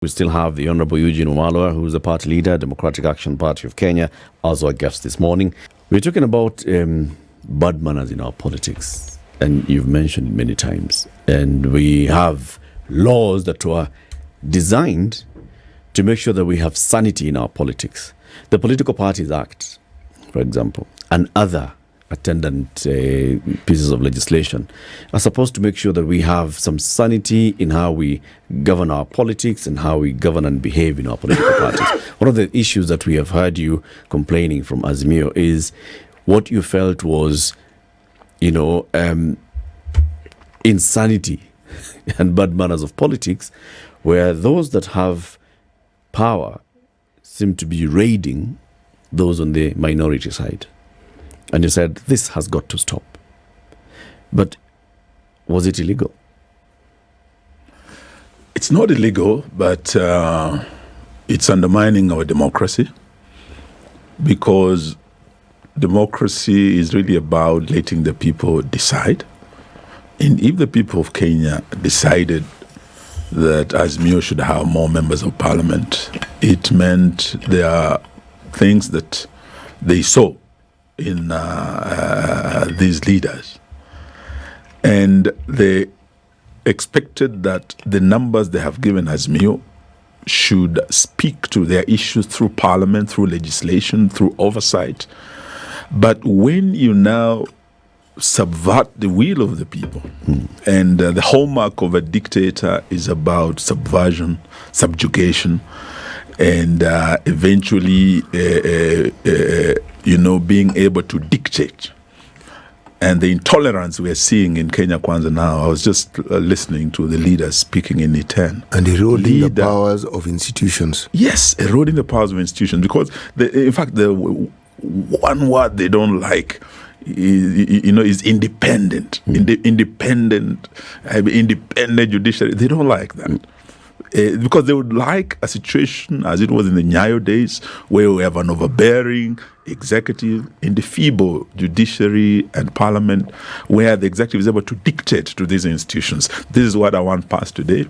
We still have the Honorable Eugene Wamalwa, who is the party leader, Democratic Action Party of Kenya, as our guest this morning. We're talking about bad manners in our politics, and you've mentioned it many times. And we have laws that were designed to make sure that we have sanity in our politics. The Political Parties Act, for example, and other attendant pieces of legislation are supposed to make sure that we have some sanity in how we govern our politics and how we govern and behave in our political parties. One of the issues that we have heard you complaining from Azimio is what you felt was, insanity and bad manners of politics, where those that have power seem to be raiding those on the minority side. And you said, this has got to stop. But was it illegal? It's not illegal, but it's undermining our democracy, because democracy is really about letting the people decide. And if the people of Kenya decided that Azimio should have more members of parliament, it meant there are things that they saw in these leaders, and they expected that the numbers they have given Azimio should speak to their issues through parliament, through legislation, through oversight. But when you now subvert the will of the people, and the hallmark of a dictator is about subversion, subjugation, and eventually being able to dictate. And the intolerance we are seeing in Kenya Kwanza now, I was just listening to the leaders speaking in E10. And eroding the powers of institutions. Yes, eroding the powers of institutions. Because, in fact, the one word they don't like is independent. Independent judiciary. They don't like that. Because they would like a situation as it was in the Nyayo days, where we have an overbearing executive and the feeble judiciary and parliament, where the executive is able to dictate to these institutions. This is what I want passed today.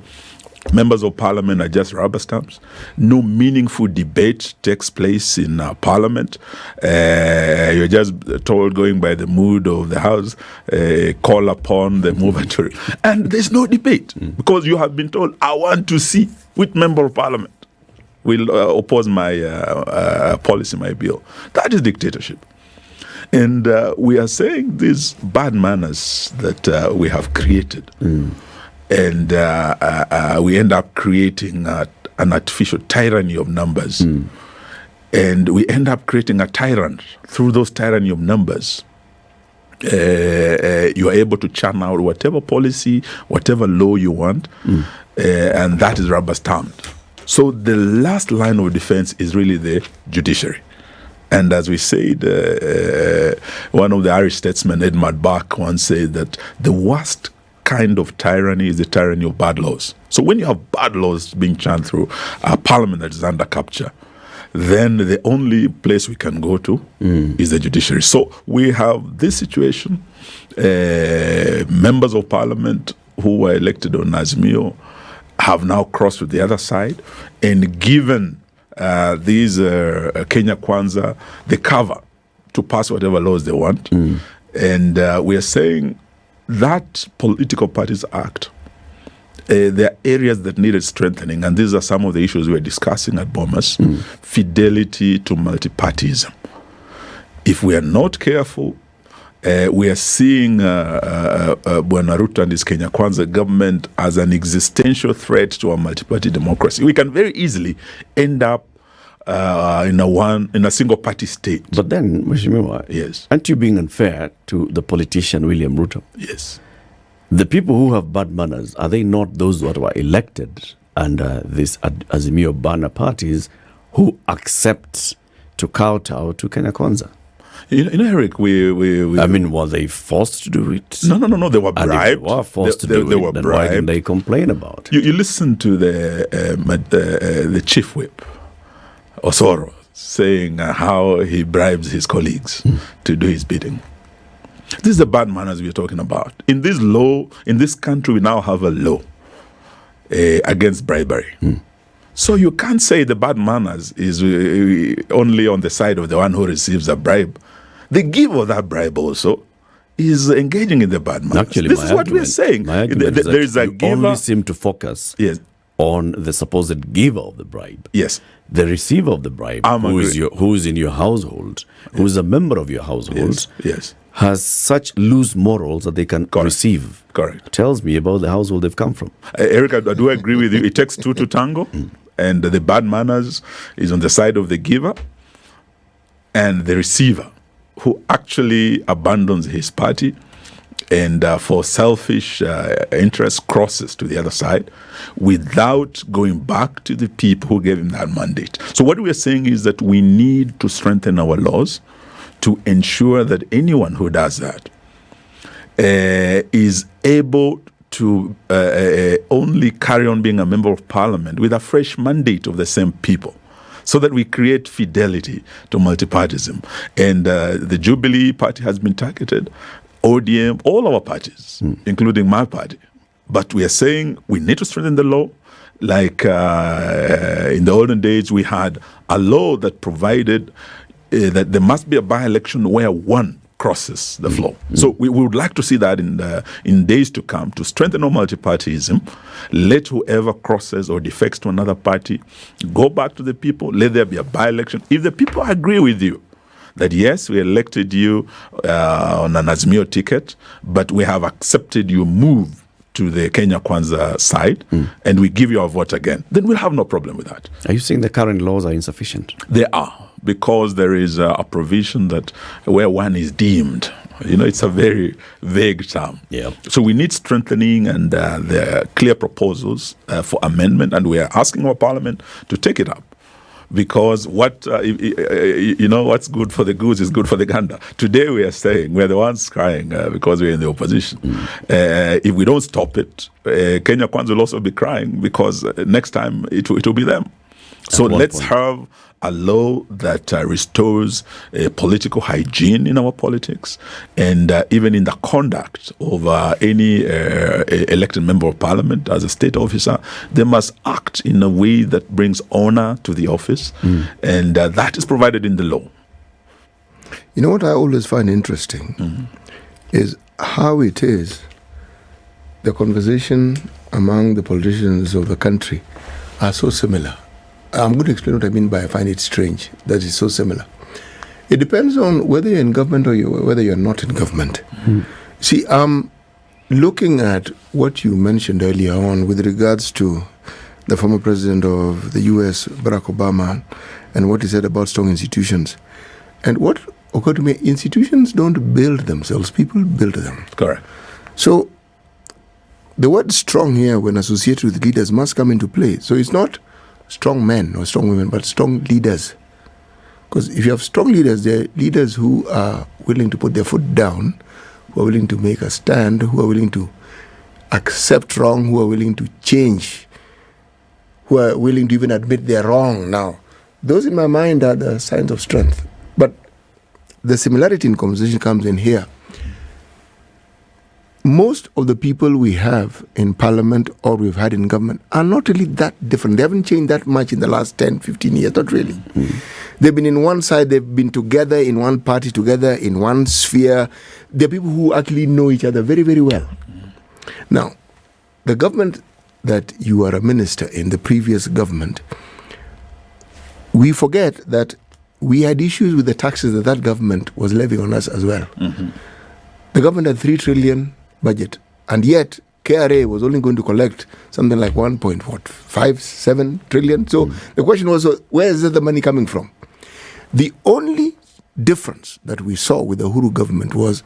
Members of parliament are just rubber stamps. No meaningful debate takes place in parliament. You're just told, going by the mood of the house, call upon the mover to... And there's no debate, because you have been told, I want to see which member of parliament will oppose my policy, my bill. That is dictatorship. And we are saying these bad manners that we have created. And we end up creating an artificial tyranny of numbers. And we end up creating a tyrant. Through those tyranny of numbers, you are able to churn out whatever policy, whatever law you want, and that is rubber stamped. So the last line of defense is really the judiciary. And as we said, one of the Irish statesmen, Ednah, once said that the worst kind of tyranny is the tyranny of bad laws. So when you have bad laws being churned through a parliament that is under capture, then the only place we can go to is the judiciary. So we have this situation. Members of parliament who were elected on Azimio have now crossed to the other side and given these Kenya Kwanza the cover to pass whatever laws they want. And we are saying that Political Parties Act, there are areas that needed strengthening, and these are some of the issues we're discussing at Bomas. Fidelity to multipartyism. If we are not careful, we are seeing Bwana Ruto and his Kenya Kwanza government as an existential threat to our multi-party democracy. We can very easily end up in a single party state. But then, Mheshimiwa, yes, aren't you being unfair to the politician William Ruto? Yes. The people who have bad manners, are they not those that were elected under this Azimio banner parties who accept to kowtow to Kenya Kwanza? Eric, I mean, were they forced to do it? No, they were bribed. And if they were forced to do they it, were then bribed. why didn't they complain about it? You listen to the chief whip, Osoro, saying how he bribes his colleagues to do his bidding. This is the bad manners we are talking about. In this country, we now have a law against bribery. So you can't say the bad manners is only on the side of the one who receives a bribe. The giver of that bribe also is engaging in the bad manners. Actually, this is what we're saying. My argument is that there is a you giver. only seem to focus on the supposed giver of the bribe. Yes. The receiver of the bribe, who is in your household, who is a member of your household, has such loose morals that they can receive. Correct. Tells me about the household they've come from. Eric, I do agree with you. It takes two to tango, and the bad manners is on the side of the giver and the receiver, who actually abandons his party and for selfish interest crosses to the other side without going back to the people who gave him that mandate. So what we are saying is that we need to strengthen our laws to ensure that anyone who does that is able to only carry on being a member of parliament with a fresh mandate of the same people, so that we create fidelity to multipartism. And the Jubilee Party has been targeted, ODM, all our parties, including my party. But we are saying we need to strengthen the law. Like in the olden days, we had a law that provided that there must be a by-election where one crosses the floor. So we would like to see that in days to come, to strengthen our multipartyism. Let whoever crosses or defects to another party go back to the people. Let there be a by-election. If the people agree with you that yes, we elected you on an Azimio ticket, but we have accepted your move to the Kenya Kwanza side, and we give you our vote again, then we'll have no problem with that. Are you saying the current laws are insufficient? They are, because there is a provision that where one is deemed, it's a very vague term. Yeah. So we need strengthening, and there are clear proposals for amendment, and we are asking our parliament to take it up. Because what's good for the goose is good for the gander. Today we are saying we're the ones crying because we're in the opposition. If we don't stop it, Kenya Kwanza will also be crying, because next time it will be them. So let's have a law that restores political hygiene in our politics, and even in the conduct of any elected member of parliament as a state officer. They must act in a way that brings honor to the office, and that is provided in the law. You know what I always find interesting is how it is the conversation among the politicians of the country are so similar. I'm going to explain what I mean by I find it strange that it's so similar. It depends on whether you're in government or whether you're not in government. See, looking at what you mentioned earlier on with regards to the former president of the U.S., Barack Obama, and what he said about strong institutions. And what occurred to me, institutions don't build themselves, people build them. Correct. So the word strong here, when associated with leaders, must come into play. So it's not strong men or strong women, but strong leaders. Because if you have strong leaders, they're leaders who are willing to put their foot down, who are willing to make a stand, who are willing to accept wrong, who are willing to change, who are willing to even admit they're wrong now. Those, in my mind, are the signs of strength. But the similarity in conversation comes in here. Most of the people we have in parliament or we've had in government are not really that different. They haven't changed that much in the last 10, 15 years, not really. They've been in one side, they've been together in one party, together in one sphere. They're people who actually know each other very, very well. Now, the government that you are a minister in, the previous government, we forget that we had issues with the taxes that government was levying on us as well. The government had 3 trillion budget, and yet KRA was only going to collect something like 1.7 trillion. So the question was, where is the money coming from? The only difference that we saw with the Uhuru government was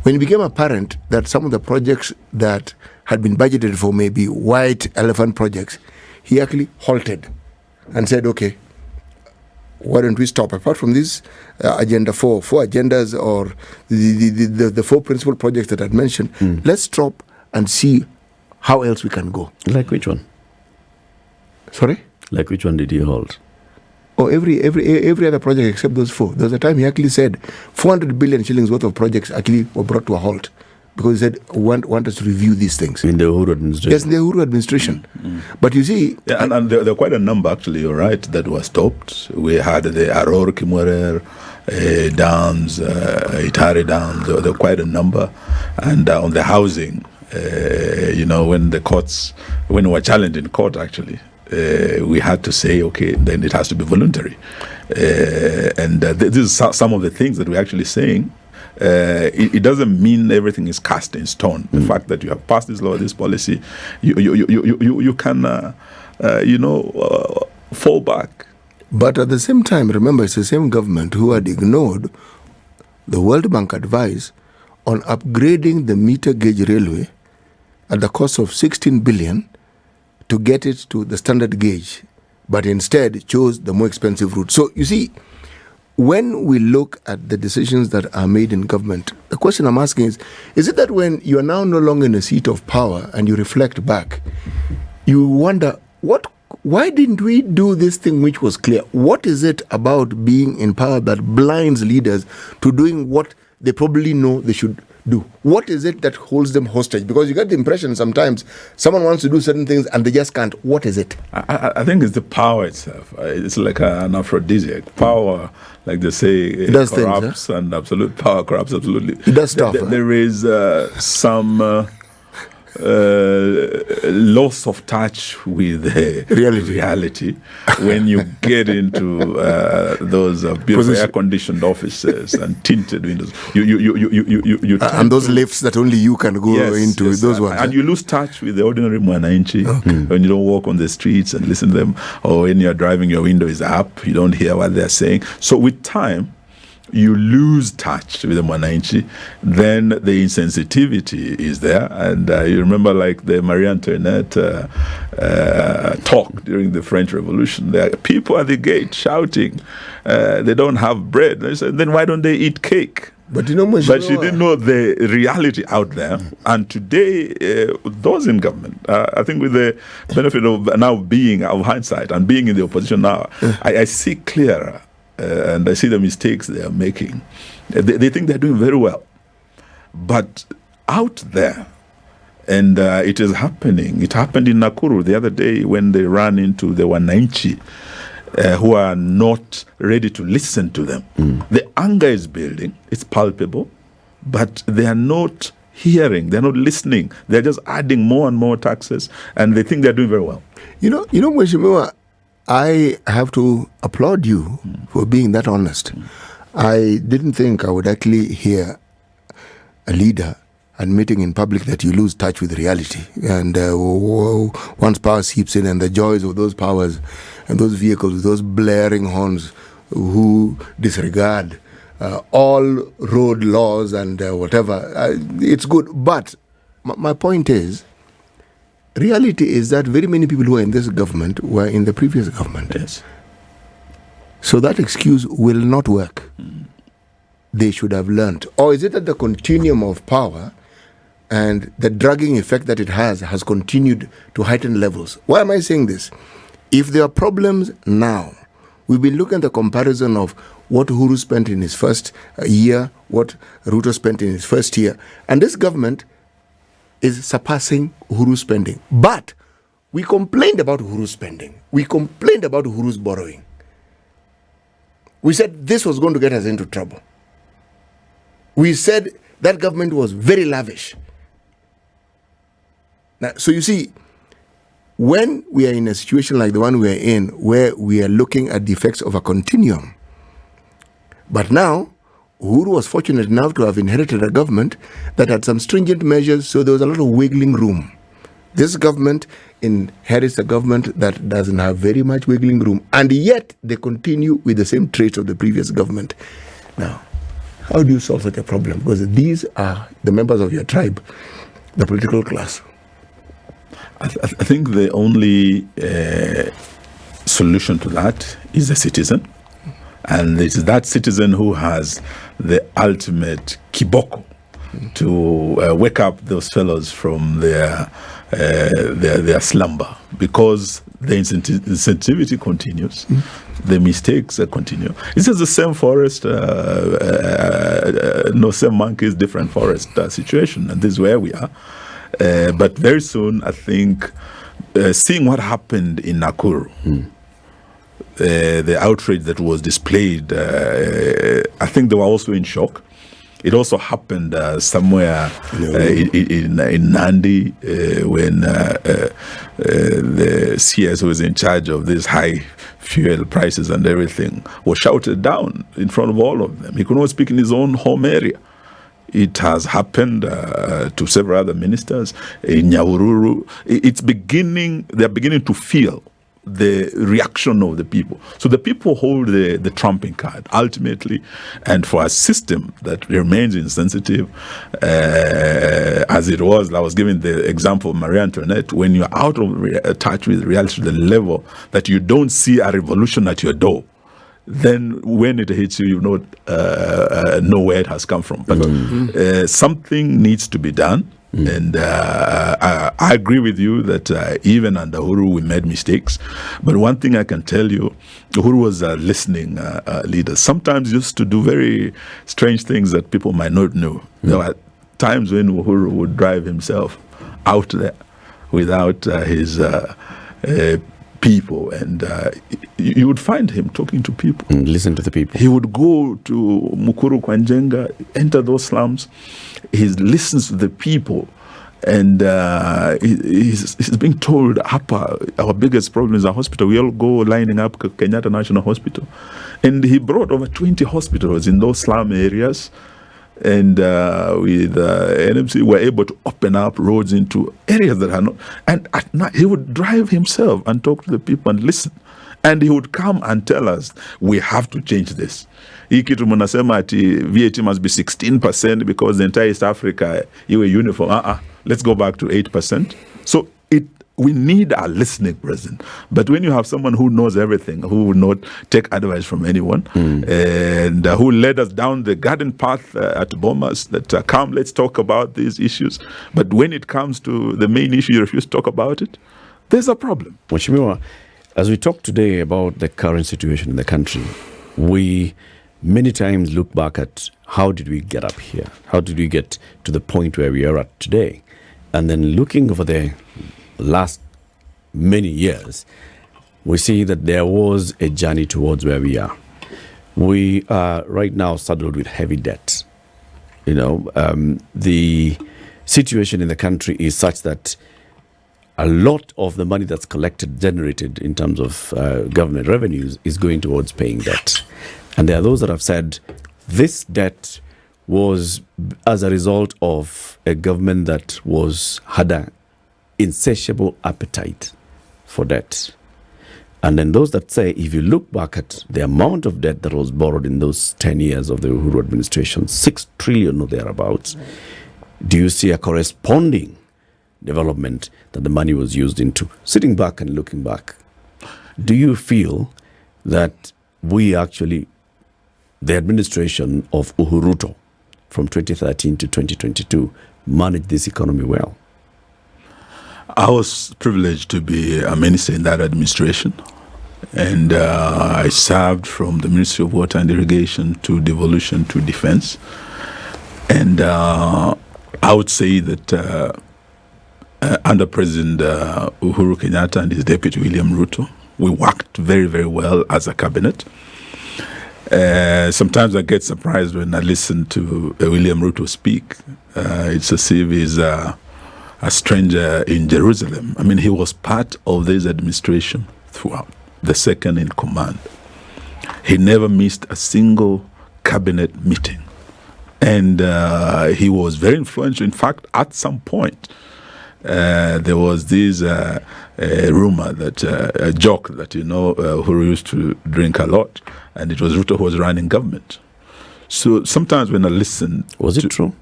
when it became apparent that some of the projects that had been budgeted for, maybe white elephant projects, he actually halted and said, okay, why don't we stop? Apart from this agenda, four agendas, or the 4 principal projects that I'd mentioned, let's stop and see how else we can go. Like which one? Sorry? Like which one did he hold? Oh, every other project except those 4. There was a time he actually said 400 billion shillings worth of projects actually were brought to a halt because he said, want us to review these things. In the Uhuru administration. Yes, in the Uhuru administration. But you see... Yeah, and there are quite a number, actually, you're right, that were stopped. We had the Aror, Kimwerer, dams, Itare dams, there were quite a number. And on the housing, when we were challenged in court, actually, we had to say, okay, then it has to be voluntary. This is some of the things that we're actually saying. It doesn't mean everything is cast in stone. The fact that you have passed this law, this policy, you can, fall back. But at the same time, remember, it's the same government who had ignored the World Bank advice on upgrading the meter gauge railway at the cost of 16 billion to get it to the standard gauge, but instead chose the more expensive route. So you see, when we look at the decisions that are made in government, the question I'm asking is it that when you are now no longer in a seat of power and you reflect back, you wonder, why didn't we do this thing which was clear? What is it about being in power that blinds leaders to doing what they probably know they should do? What is it that holds them hostage? Because you get the impression sometimes someone wants to do certain things and they just can't. What is it? I think it's the power itself. It's like an aphrodisiac. Power, like they say, it does corrupts, things, huh? And absolute power corrupts absolutely. It does stuff. There is some loss of touch with reality when you get into those beautiful air-conditioned offices and tinted windows. You and those lifts that only you can go into. Yes, those ones. And you lose touch with the ordinary mwananchi when you don't walk on the streets and listen to them, or when you're driving, your window is up, you don't hear what they're saying. So with time, you lose touch with the mwananchi, then the insensitivity is there. And you remember, like the Marie Antoinette talk during the French Revolution. There are people at the gate shouting, they don't have bread. They said, then why don't they eat cake? But she didn't know the reality out there. And today, those in government, I think with the benefit of now being of hindsight and being in the opposition now, I see clearer. And I see the mistakes they are making. They think they're doing very well. But out there, and it is happening. It happened in Nakuru the other day when they ran into the Wananchi who are not ready to listen to them. The anger is building. It's palpable. But they are not hearing. They're not listening. They're just adding more and more taxes. And they think they're doing very well. You know, Mheshimiwa, I have to applaud you for being that honest. I didn't think I would actually hear a leader admitting in public that you lose touch with reality. And once power seeps in, and the joys of those powers and those vehicles, those blaring horns who disregard all road laws and whatever, it's good. But my point is, reality is that very many people who are in this government were in the previous government. Yes. So that excuse will not work. They should have learned. Or is it that the continuum of power and the dragging effect that it has continued to heighten levels? Why am I saying this? If there are problems now, we've been looking at the comparison of what Uhuru spent in his first year, what Ruto spent in his first year. And this government is surpassing Uhuru's spending. But we complained about Uhuru's spending. We complained about Uhuru's borrowing. We said this was going to get us into trouble. We said that government was very lavish. Now, so you see, when we are in a situation like the one we are in, where we are looking at the effects of a continuum, but now Uhuru was fortunate enough to have inherited a government that had some stringent measures, so there was a lot of wiggling room. This government inherits a government that doesn't have very much wiggling room, and yet they continue with the same traits of the previous government. Now, how do you solve such a problem? Because these are the members of your tribe, the political class. I think the only solution to that is the citizen. And it is that citizen who has the ultimate kiboko to wake up those fellows from their slumber, because the insensitivity continues. the mistakes continue. It's just the same forest, no same monkeys, different forest situation, and this is where we are. But very soon, I think, seeing what happened in Nakuru, the outrage that was displayed, I think they were also in shock. It also happened somewhere in Nandi when the CS who was in charge of these high fuel prices and everything was shouted down in front of all of them. He could not speak in his own home area. It has happened to several other ministers in Nyahururu. They're beginning to feel the reaction of the people. So the people hold the trumping card ultimately, and for a system that remains insensitive, as it was, I was giving the example of Marie Antoinette, when you're out of touch with reality to the level that you don't see a revolution at your door, then when it hits you, you know where it has come from. But something needs to be done. And I agree with you that even under Uhuru we made mistakes. But one thing I can tell you, Uhuru was a listening leader. Sometimes used to do very strange things that people might not know. There were times when Uhuru would drive himself out there without his people, and you would find him talking to people. Listen to the people. He would go to Mukuru Kwanjenga, enter those slums. He listens to the people, and he's being told, our biggest problem is our hospital. We all go lining up Kenyatta National Hospital. And he brought over 20 hospitals in those slum areas. And with NMC, were able to open up roads into areas that are not. And at night, he would drive himself and talk to the people and listen. And he would come and tell us, we have to change this. Hii kitu mnasema ati VAT must be 16% because the entire East Africa iwe uniform. Let's go back to 8%. So we need a listening president. But when you have someone who knows everything, who will not take advice from anyone, and who led us down the garden path at Bomas, that come, let's talk about these issues. But when it comes to the main issue, you refuse to talk about it, there's a problem. Mheshimiwa, as we talk today about the current situation in the country, we many times look back at how did we get up here? How did we get to the point where we are at today? And then looking over the last many years, we see that there was a journey towards where we are. We are right now saddled with heavy debt. The situation in the country is such that a lot of the money that's generated in terms of government revenues is going towards paying debt. And there are those that have said this debt was as a result of a government that had an insatiable appetite for debt. And then those that say, if you look back at the amount of debt that was borrowed in those 10 years of the Uhuru administration, 6 trillion or thereabouts, do you see a corresponding development that the money was used into? Sitting back and looking back, do you feel that the administration of Uhuru from 2013 to 2022 managed this economy well? I was privileged to be a minister in that administration, and I served from the Ministry of Water and Irrigation to devolution to defense. And I would say that under President Uhuru Kenyatta and his deputy William Ruto, we worked very, very well as a cabinet. Sometimes I get surprised when I listen to William Ruto speak. It's as if he's a stranger in Jerusalem. I mean, he was part of this administration throughout, the second in command. He never missed a single cabinet meeting. And he was very influential. In fact, at some point, there was this rumor that, a joke that, who used to drink a lot, and it was Ruto who was running government. So sometimes when I listen... Was it true?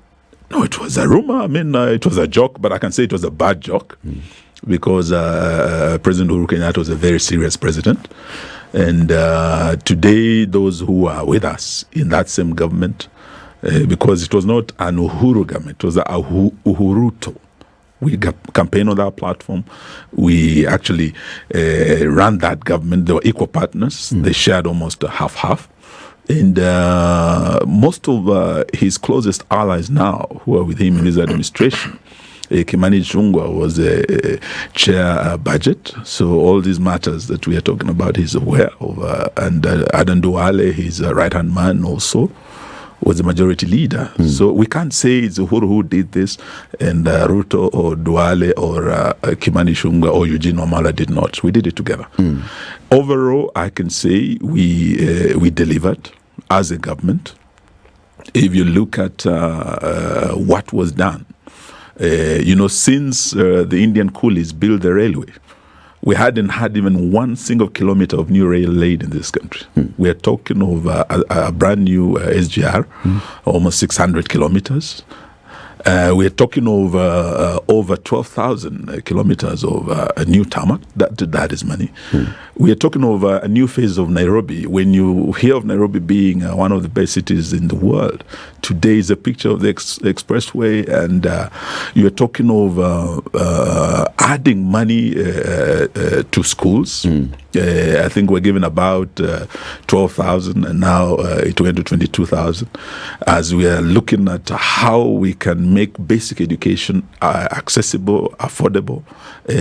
No, it was a rumor. I mean, it was a joke, but I can say it was a bad joke because President Uhuru Kenyatta was a very serious president. And today, those who are with us in that same government, because it was not an Uhuru government, it was a Uhuruto We campaigned on that platform. We actually ran that government. They were equal partners. They shared almost half-half. And most of his closest allies now, who are with him in his administration, Kimani Ichung'wah was a chair budget. So all these matters that we are talking about, he's aware of. And Adan Duale, his right-hand man also, was the majority leader. So we can't say it's Uhuru who did this and Ruto or Duale or Kimani Ichung'wah or Eugene Wamalwa did not. We did it together. Overall, I can say we delivered as a government. If you look at what was done, since the Indian coolies built the railway, we hadn't had even 1 single kilometer of new rail laid in this country. We are talking of a brand new SGR, almost 600 kilometers. We are talking of over 12,000 kilometers of a new tarmac. That is money. We are talking of a new phase of Nairobi. When you hear of Nairobi being one of the best cities in the world, today is a picture of the expressway, and you are talking of adding money to schools. I think we're giving about 12,000, and now it went to 22,000. As we are looking at how we can make basic education accessible, affordable,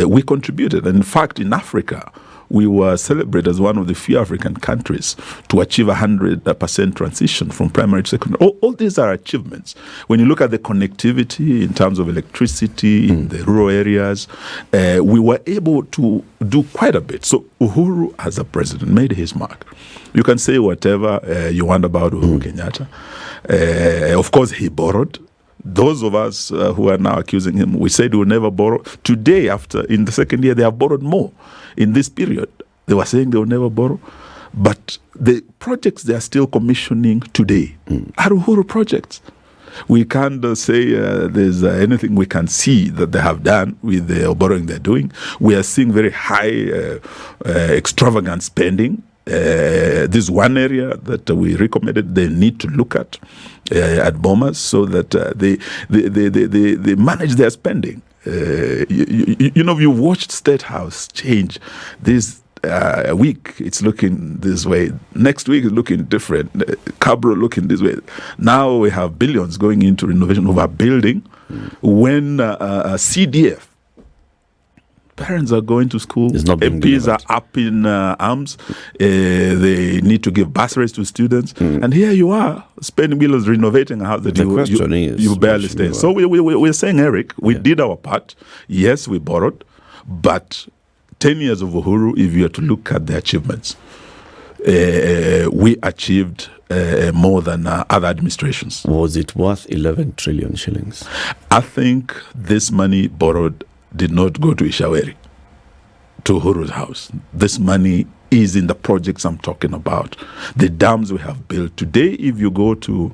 we contributed. And in fact, in Africa, we were celebrated as one of the few African countries to achieve 100% transition from primary to secondary. All these are achievements. When you look at the connectivity in terms of electricity in the rural areas, we were able to do quite a bit. So Uhuru, as a president, made his mark. You can say whatever you want about Uhuru Kenyatta. Of course, he borrowed. Those of us who are now accusing him, we said he will never borrow. Today, in the second year, they have borrowed more. In this period, they were saying they will never borrow. But the projects they are still commissioning today are Uhuru projects. We can't say there's anything we can see that they have done with the borrowing they're doing. We are seeing very high, extravagant spending. This is one area that we recommended they need to look at Bomas, so that they manage their spending. You've watched State House change this week. It's looking this way. Next week it's looking different. Cabro looking this way. Now we have billions going into renovation of a building. When CDF parents are going to school, MPs are up in arms, they need to give bursaries to students, and here you are spending millions renovating a house that you barely stay in. So we're saying, Eric, we did our part. Yes, we borrowed, but 10 years of Uhuru, if you are to look at the achievements, we achieved more than other administrations. Was it worth 11 trillion shillings? I think this money borrowed did not go to Ishaweri, to Uhuru's house. This money is in the projects I'm talking about. The dams we have built. Today, if you go to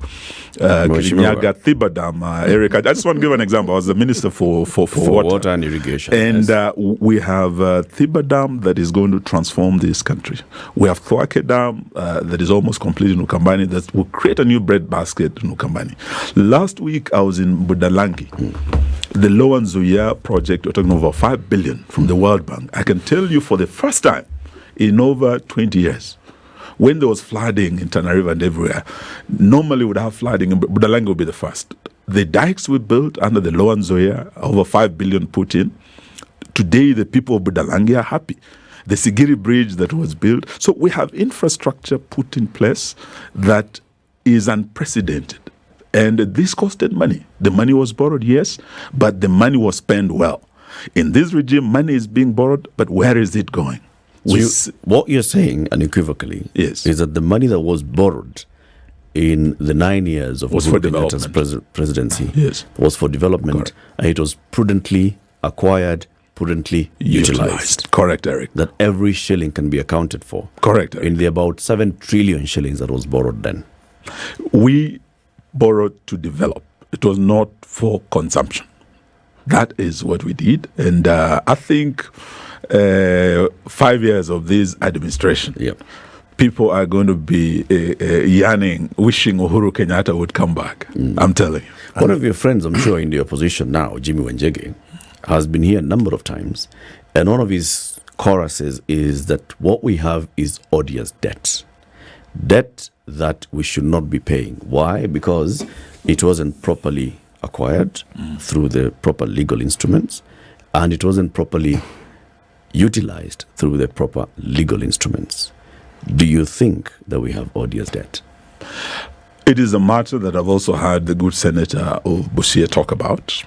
Kirinyaga, Thiba Dam, Eric, I just want to give an example. I was the minister for water and irrigation. And we have Thiba Dam that is going to transform this country. We have Thwake Dam that is almost complete in Ukambani, that will create a new bread basket in Ukambani. Last week, I was in Budalangi. The Lower Nzuya project, we're talking over 5 billion from the World Bank. I can tell you for the first time in over 20 years, when there was flooding in Tana River and everywhere, normally we would have flooding, and Budalangi would be the first. The dikes we built under the Lower Nzuya, over 5 billion put in. Today, the people of Budalangi are happy. The Sigiri Bridge that was built. So we have infrastructure put in place that is unprecedented. And this costed money. The money was borrowed, yes, but the money was spent well. In this regime, money is being borrowed, but where is it going? What you're saying, unequivocally, is that the money that was borrowed in the 9 years of Uhuru Kenyatta's presidency was for development. Correct. And it was prudently acquired, prudently utilized. Correct, Eric. That every shilling can be accounted for. Correct, Eric. In the about 7 trillion shillings that was borrowed then. We borrowed to develop. It was not for consumption. That is what we did. And I think 5 years of this administration, people are going to be yearning, wishing Uhuru Kenyatta would come back. I'm telling you. One of your friends, I'm sure, in the opposition now, Jimmy Wanjigi, has been here a number of times, and one of his choruses is that what we have is odious debt. Debt that we should not be paying. Why? Because it wasn't properly acquired through the proper legal instruments, and it wasn't properly utilized through the proper legal instruments. Do you think that we have odious debt? It is a matter that I've also heard the good Senator of Busia talk about.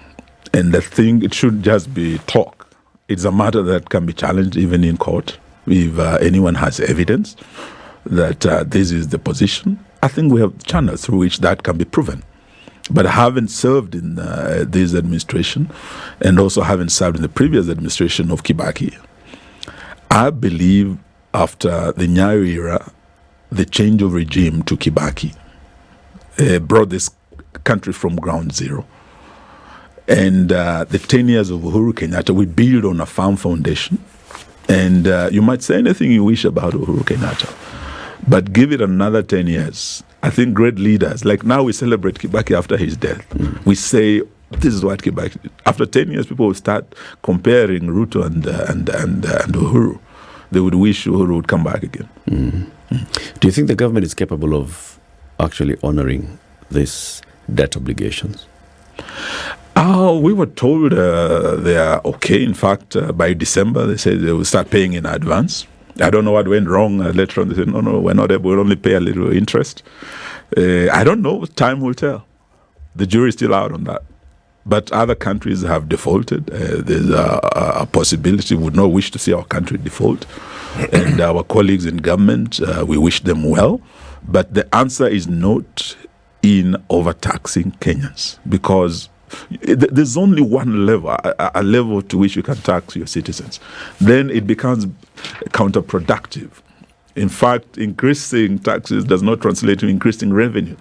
And the thing, it should just be talk. It's a matter that can be challenged even in court if anyone has evidence that this is the position. I think we have channels through which that can be proven. But having served in this administration and also having served in the previous administration of Kibaki, I believe after the Nyayo era, the change of regime to Kibaki brought this country from ground zero. And the 10 years of Uhuru Kenyatta, we build on a firm foundation. And you might say anything you wish about Uhuru Kenyatta, but give it another 10 years. I think great leaders, like now we celebrate Kibaki after his death. We say, this is what Kibaki did. After 10 years, people will start comparing Ruto and Uhuru. They would wish Uhuru would come back again. Do you think the government is capable of actually honoring these debt obligations? We were told they are okay. In fact, by December, they said they will start paying in advance. I don't know what went wrong. Later on, they said, no, we're not able. We'll only pay a little interest. I don't know. Time will tell. The jury is still out on that. But other countries have defaulted. There's a possibility we would not wish to see our country default. And our colleagues in government, we wish them well. But the answer is not in overtaxing Kenyans, because there's only one level, a level to which you can tax your citizens. Then it becomes counterproductive. In fact, increasing taxes does not translate to increasing revenue.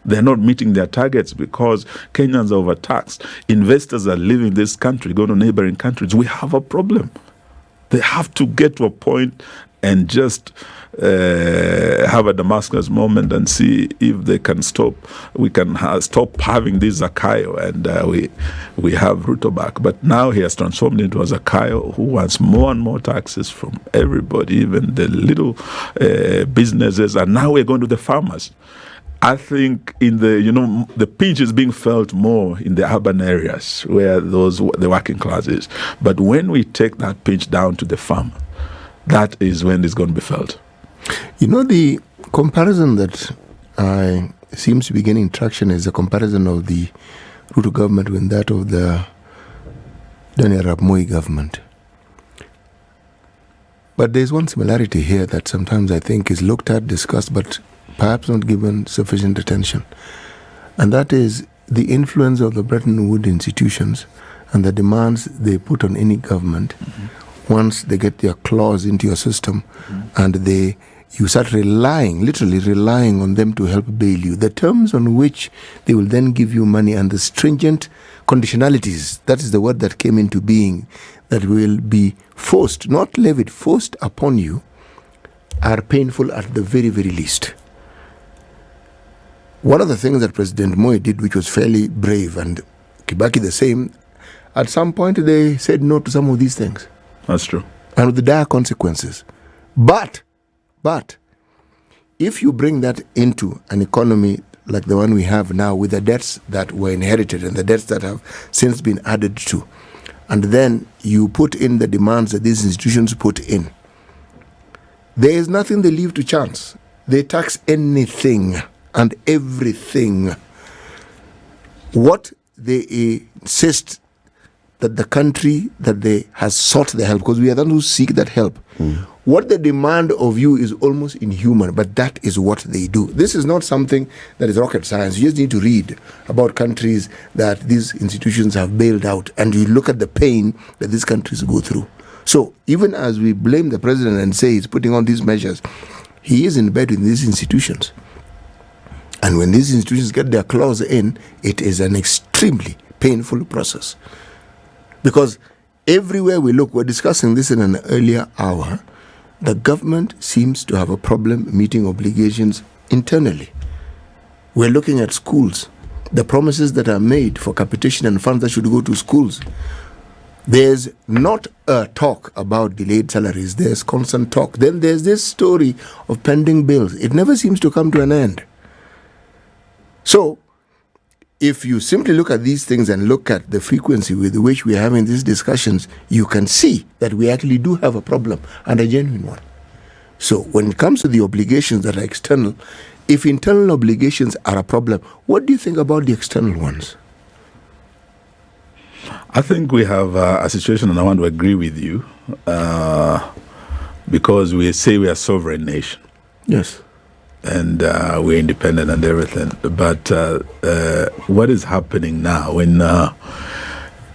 They're not meeting their targets because Kenyans are overtaxed. Investors are leaving this country, going to neighboring countries. We have a problem. They have to get to a point and just have a Damascus moment and see if they can stop. We can stop having this Zakayo, and we have Ruto back. But now he has transformed into a Zakayo who wants more and more taxes from everybody, even the little businesses. And now we're going to the farmers. I think the pinch is being felt more in the urban areas where the working class is. But when we take that pinch down to the farm, that is when it's going to be felt. The comparison that seems to be gaining traction is the comparison of the Ruto government with that of the Daniel Arap Moi government. But there's one similarity here that sometimes I think is looked at, discussed, but perhaps not given sufficient attention. And that is the influence of the Bretton Woods institutions and the demands they put on any government once they get their claws into your system and you start literally relying on them to help bail you. The terms on which they will then give you money and the stringent conditionalities, that is the word that came into being, that will be forced, not levied, forced upon you, are painful at the very, very least. One of the things that President Moi did, which was fairly brave, and Kibaki the same, at some point they said no to some of these things. That's true. And with the dire consequences. But, if you bring that into an economy like the one we have now, with the debts that were inherited and the debts that have since been added to, and then you put in the demands that these institutions put in, there is nothing they leave to chance. They tax anything and everything. What they insist that the country that they has sought the help, because we are the ones who seek that help. What they demand of you is almost inhuman, but that is what they do. This is not something that is rocket science. You just need to read about countries that these institutions have bailed out, and you look at the pain that these countries go through. So even as we blame the president and say he's putting on these measures, he is in bed with these institutions. And when these institutions get their claws in, it is an extremely painful process. Because everywhere we look, we're discussing this in an earlier hour, the government seems to have a problem meeting obligations internally. We're looking at schools, the promises that are made for capitation and funds that should go to schools. There's not a talk about delayed salaries. There's constant talk. Then there's this story of pending bills. It never seems to come to an end. So, if you simply look at these things and look at the frequency with which we're having these discussions, you can see that we actually do have a problem, and a genuine one. So, when it comes to the obligations that are external, if internal obligations are a problem, what do you think about the external ones? I think we have a situation, and I want to agree with you, because we say we are a sovereign nation. Yes. And we're independent and everything. But what is happening now when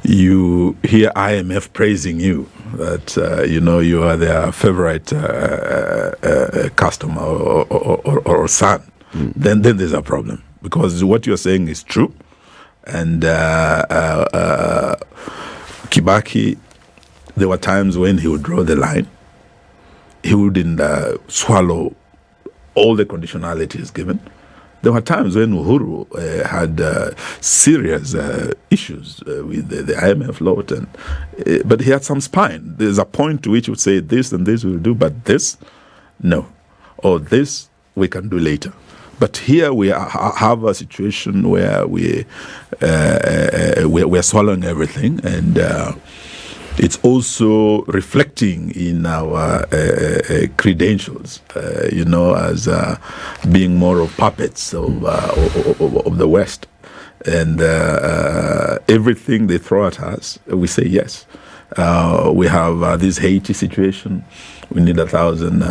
you hear IMF praising you, that you are their favorite customer or son, then there's a problem, because what you're saying is true. And Kibaki, there were times when he would draw the line. He wouldn't swallow all the conditionalities given. There were times when Uhuru had serious issues with the IMF lot, but he had some spine. There's a point to which he would say this and this we'll do, but this, no. Or this we can do later. But here we have a situation where we're swallowing everything, and it's also reflecting in our credentials, as being more of puppets of the West. And everything they throw at us, we say yes. We have this Haiti situation. We need 1,000,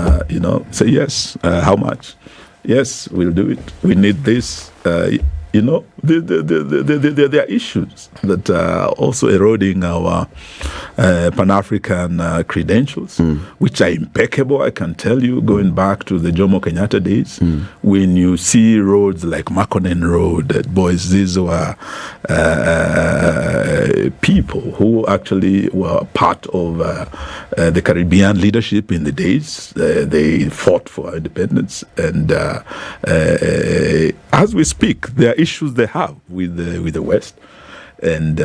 say yes. How much? Yes, we'll do it. We need this. There are issues that are also eroding our Pan-African credentials, which are impeccable, I can tell you, going back to the Jomo Kenyatta days. When you see roads like Makonnen Road, boys, these were people who actually were part of the Caribbean leadership in the days. They fought for our independence. And as we speak, there are issues they have with the West, and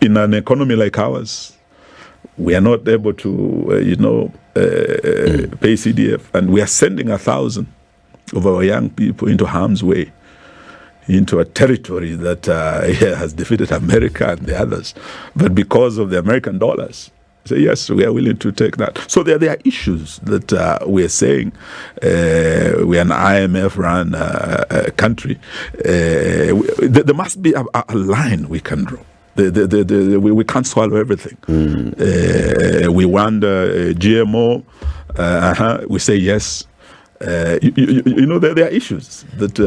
in an economy like ours, we are not able to pay CDF, and we are sending 1,000 of our young people into harm's way, into a territory that has defeated America and the others, but because of the American dollars. So yes, we are willing to take that. So there are issues that we are saying we are an IMF-run country. There must be a line we can draw. We can't swallow everything. We want GMO. We say yes. There are issues that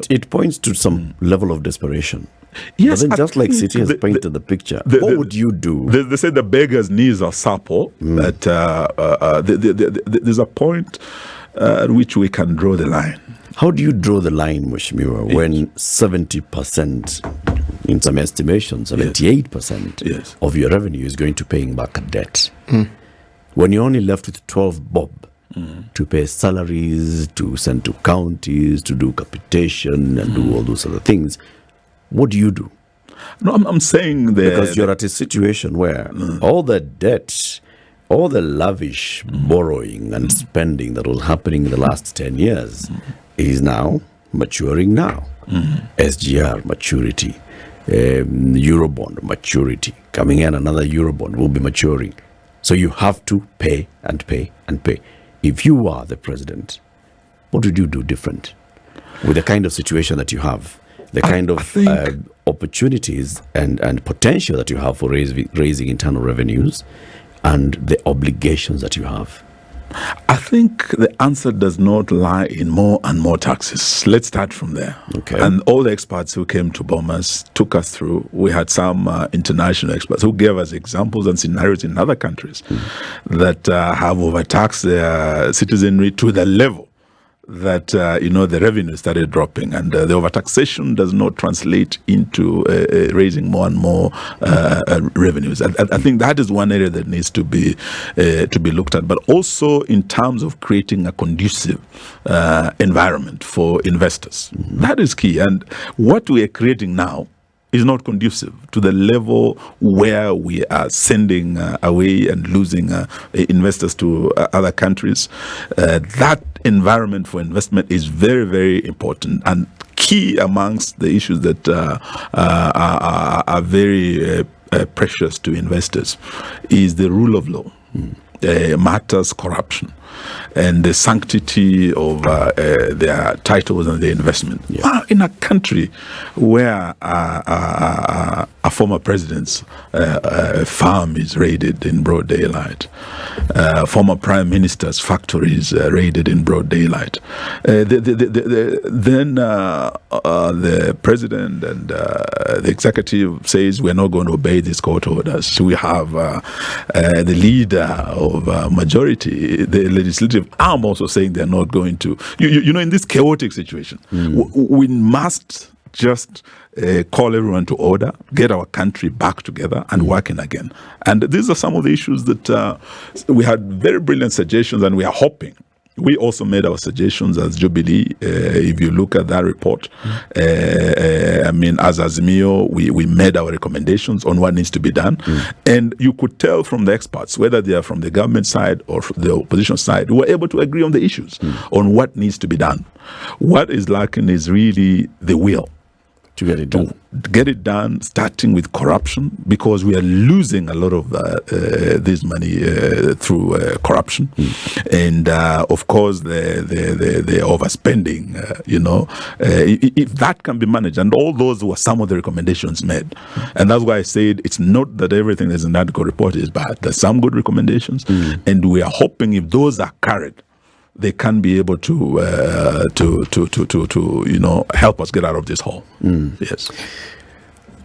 it points to some level of desperation. Yes, but then just like City has painted the picture, what would you do? They say the beggar's knees are supple, but there's a point at which we can draw the line. How do you draw the line, Mheshimiwa, when 70%, in some estimations, 78% of your revenue is going to paying back a debt? When you're only left with 12 bob to pay salaries, to send to counties, to do capitation and do all those other things, what do you do? No, I'm saying that because you're at a situation where all the debt, all the lavish borrowing and spending that was happening in the last 10 years is now maturing now. SGR maturity, Eurobond maturity, coming in another Eurobond will be maturing. So you have to pay and pay and pay. If you are the president, what would you do different with the kind of situation that you have? The kind of opportunities and potential that you have for raising internal revenues and the obligations that you have? I think the answer does not lie in more and more taxes. Let's start from there. Okay. And all the experts who came to Bomas took us through. We had some international experts who gave us examples and scenarios in other countries that have overtaxed their citizenry to the level that the revenue started dropping, and the overtaxation does not translate into raising more and more revenues. I think that is one area that needs to be looked at, but also in terms of creating a conducive environment for investors. That is key, and what we are creating now is not conducive to the level where we are sending away and losing investors to other countries. That environment for investment is very, very important and key amongst the issues that are very precious to investors is the rule of law. Matters corruption and the sanctity of their titles and their investment. In a country where a former president's farm is raided in broad daylight, former prime minister's factories raided in broad daylight, then the president and the executive says we're not going to obey these court orders. We have the leader of majority, the legislative arm, also saying they're not going to. You know, in this chaotic situation, we must just call everyone to order, get our country back together and working again. And these are some of the issues that we had very brilliant suggestions, and we are hoping. We also made our suggestions as Jubilee. If you look at that report, I mean, as Azimio, we made our recommendations on what needs to be done. And you could tell from the experts, whether they are from the government side or from the opposition side, we were able to agree on the issues, on what needs to be done. What is lacking is really the will. To get it done. To get it done, starting with corruption, because we are losing a lot of this money through corruption, and of course the overspending. If that can be managed, and all those were some of the recommendations made, and that's why I said it's not that everything that's in that report is bad. There's some good recommendations, and we are hoping if those are carried, they can be able to help us get out of this hole. Yes.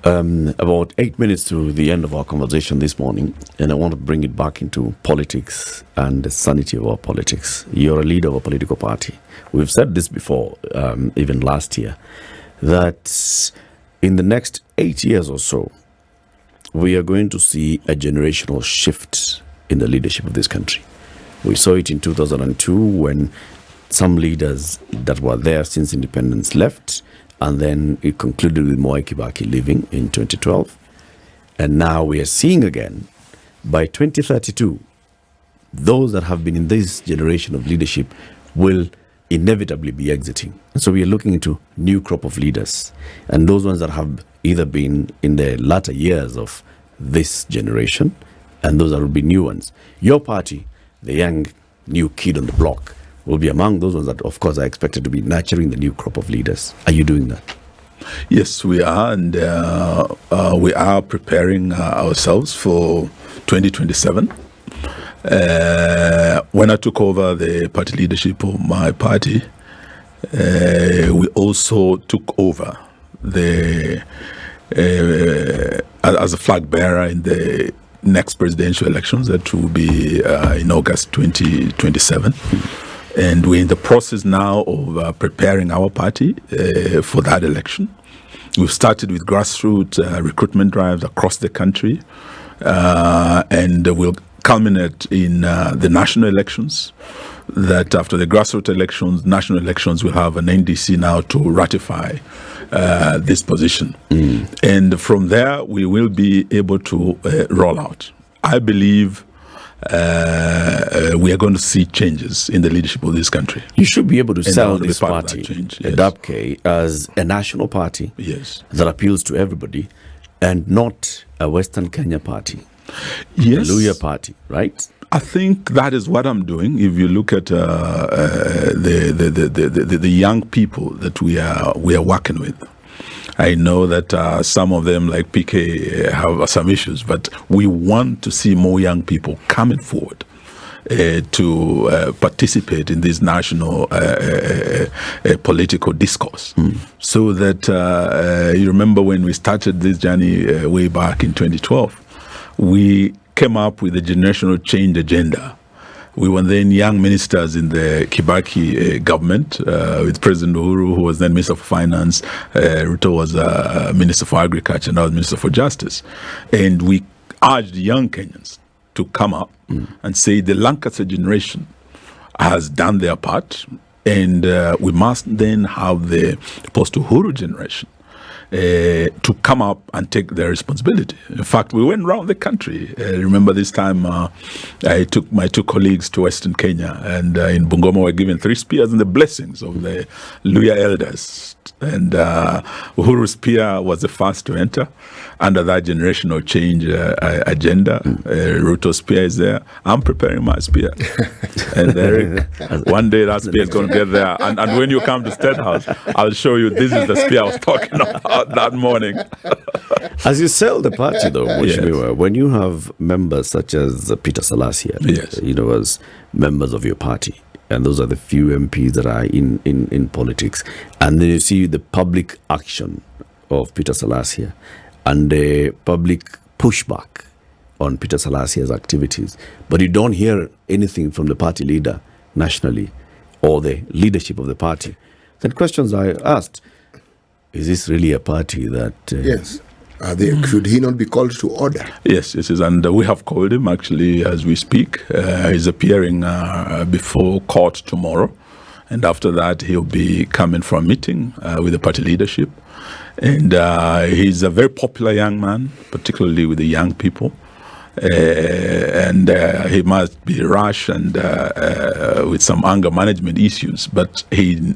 About 8 minutes to the end of our conversation this morning, and I want to bring it back into politics and the sanity of our politics. You're a leader of a political party. We've said this before, even last year, that in the next 8 years or so, we are going to see a generational shift in the leadership of this country. We saw it in 2002 when some leaders that were there since independence left, and then it concluded with Mwai Kibaki leaving in 2012. And now we are seeing again, by 2032, those that have been in this generation of leadership will inevitably be exiting. And so we are looking into new crop of leaders, and those ones that have either been in the latter years of this generation, and those that will be new ones. Your party, the young new kid on the block, will be among those ones that, of course, are expected to be nurturing the new crop of leaders. Are you doing that? Yes, we are, and we are preparing ourselves for 2027. When I took over the party leadership of my party, we also took over as a flag bearer in the next presidential elections that will be in August 2027. And we're in the process now of preparing our party for that election. We've started with grassroots recruitment drives across the country, and we'll culminate in the national elections. That after the grassroots elections, national elections, we'll have an NDC now to ratify this position. And from there, we will be able to roll out. I believe we are going to see changes in the leadership of this country. You should be able to sell this party, the DAP-K, as a national party that appeals to everybody, and not a Western Kenya party, a Luhya party, right? I think that is what I'm doing. If you look at the young people that we are working with, I know that some of them, like PK, have some issues, but we want to see more young people coming forward to participate in this national political discourse. So that you remember when we started this journey way back in 2012, we came up with a generational change agenda. We were then young ministers in the Kibaki government with President Uhuru, who was then Minister for Finance. Ruto was Minister for Agriculture, and I was Minister for Justice. And we urged young Kenyans to come up and say the Lancaster generation has done their part, and we must then have the post-Uhuru generation to come up and take their responsibility. In fact, we went around the country. Remember this time I took my 2 colleagues to Western Kenya, and in Bungoma were given 3 spears and the blessings of the Luya elders. And Uhuru's spear was the first to enter under that generational change agenda. Ruto's spear is there. I'm preparing my spear. And Eric, one day that spear is going to get there. And when you come to State House, I'll show you this is the spear I was talking about that morning. As you sell the party, though, Mheshimiwa, when you have members such as Peter Salasya, as members of your party, and those are the few MPs that are in politics, and then you see the public action of Peter Salasya and the public pushback on Peter Salasya's activities, but you don't hear anything from the party leader nationally or the leadership of the party, then questions are asked. Is this really a party that... Yes. Should he not be called to order? Yes, and we have called him actually as we speak. He's appearing before court tomorrow, and after that he'll be coming for a meeting with the party leadership. And he's a very popular young man, particularly with the young people. And he must be rash and with some anger management issues, but he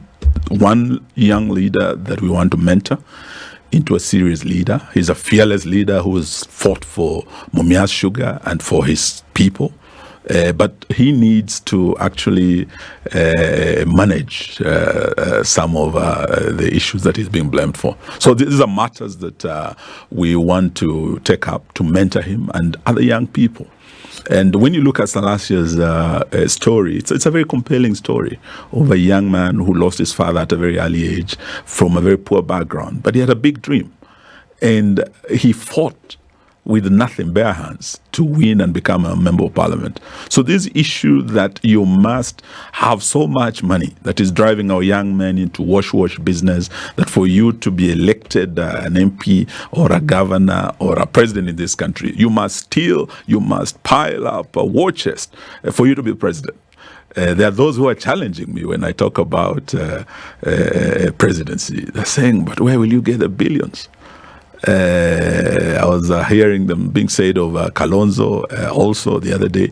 one young leader that we want to mentor into a serious leader. He's a fearless leader who has fought for Mumia's sugar and for his people. But he needs to actually manage some of the issues that he's being blamed for. So these are matters that we want to take up to mentor him and other young people. And when you look at Salasya's story, it's a very compelling story of a young man who lost his father at a very early age from a very poor background. But he had a big dream. And he fought with nothing, bare hands, to win and become a member of parliament. So this issue that you must have so much money that is driving our young men into wash business, that for you to be elected an MP or a governor or a president in this country, you must pile up a war chest for you to be president. There are those who are challenging me when I talk about presidency. They're saying, but where will you get the billions? I was hearing them being said of Kalonzo also the other day.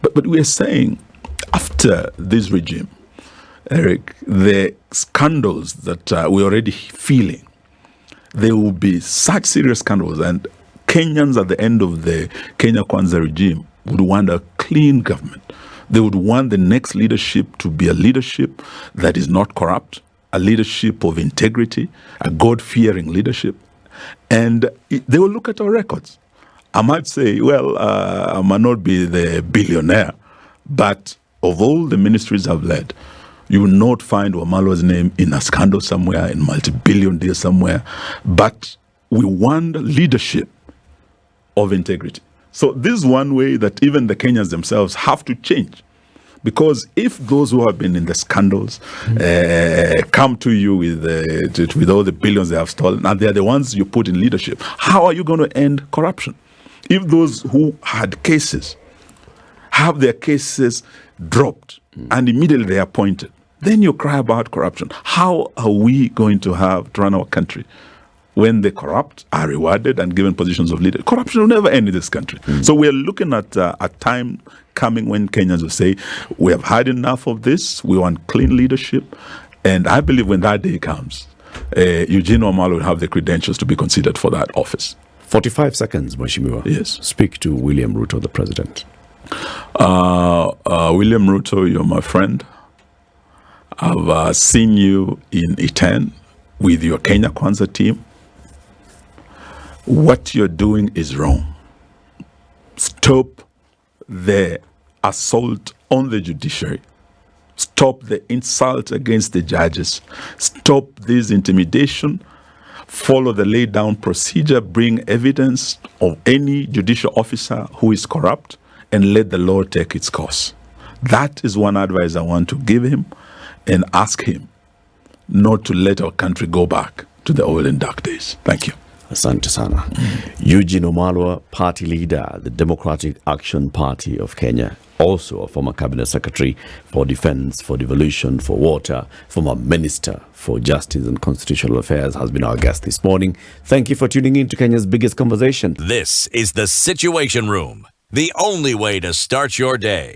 But we are saying, after this regime, Eric, the scandals that we're already feeling, there will be such serious scandals, and Kenyans at the end of the Kenya Kwanza regime would want a clean government. They would want the next leadership to be a leadership that is not corrupt, a leadership of integrity, a God-fearing leadership. And they will look at our records. I might say, well, I might not be the billionaire, but of all the ministries I've led, you will not find Wamalwa's name in a scandal somewhere, in multi-billion deal somewhere. But we want leadership of integrity. So this is one way that even the Kenyans themselves have to change. Because if those who have been in the scandals come to you with all the billions they have stolen, and they're the ones you put in leadership, how are you going to end corruption? If those who had cases have their cases dropped and immediately they are appointed, then you cry about corruption. How are we going to run our country when the corrupt are rewarded and given positions of leadership? Corruption will never end in this country. So we're looking at a time coming when Kenyans will say, we have had enough of this, we want clean leadership. And I believe when that day comes, Eugene Wamalwa will have the credentials to be considered for that office. 45 seconds, Mheshimiwa. Yes. Speak to William Ruto, the president. William Ruto, you're my friend. I've seen you in Iten with your Kenya Kwanza team. What you're doing is wrong. Stop the assault on the judiciary. Stop the insult against the judges. Stop this intimidation. Follow the laid down procedure. Bring evidence of any judicial officer who is corrupt and let the law take its course. That is one advice I want to give him, and ask him not to let our country go back to the old and dark days. Thank you. Asante sana. Eugene Wamalwa, party leader, the Democratic Action Party of Kenya, also a former cabinet secretary for defense, for devolution, for water, former minister for justice and constitutional affairs, has been our guest this morning. Thank you for tuning in to Kenya's biggest conversation. This is the Situation Room, the only way to start your day.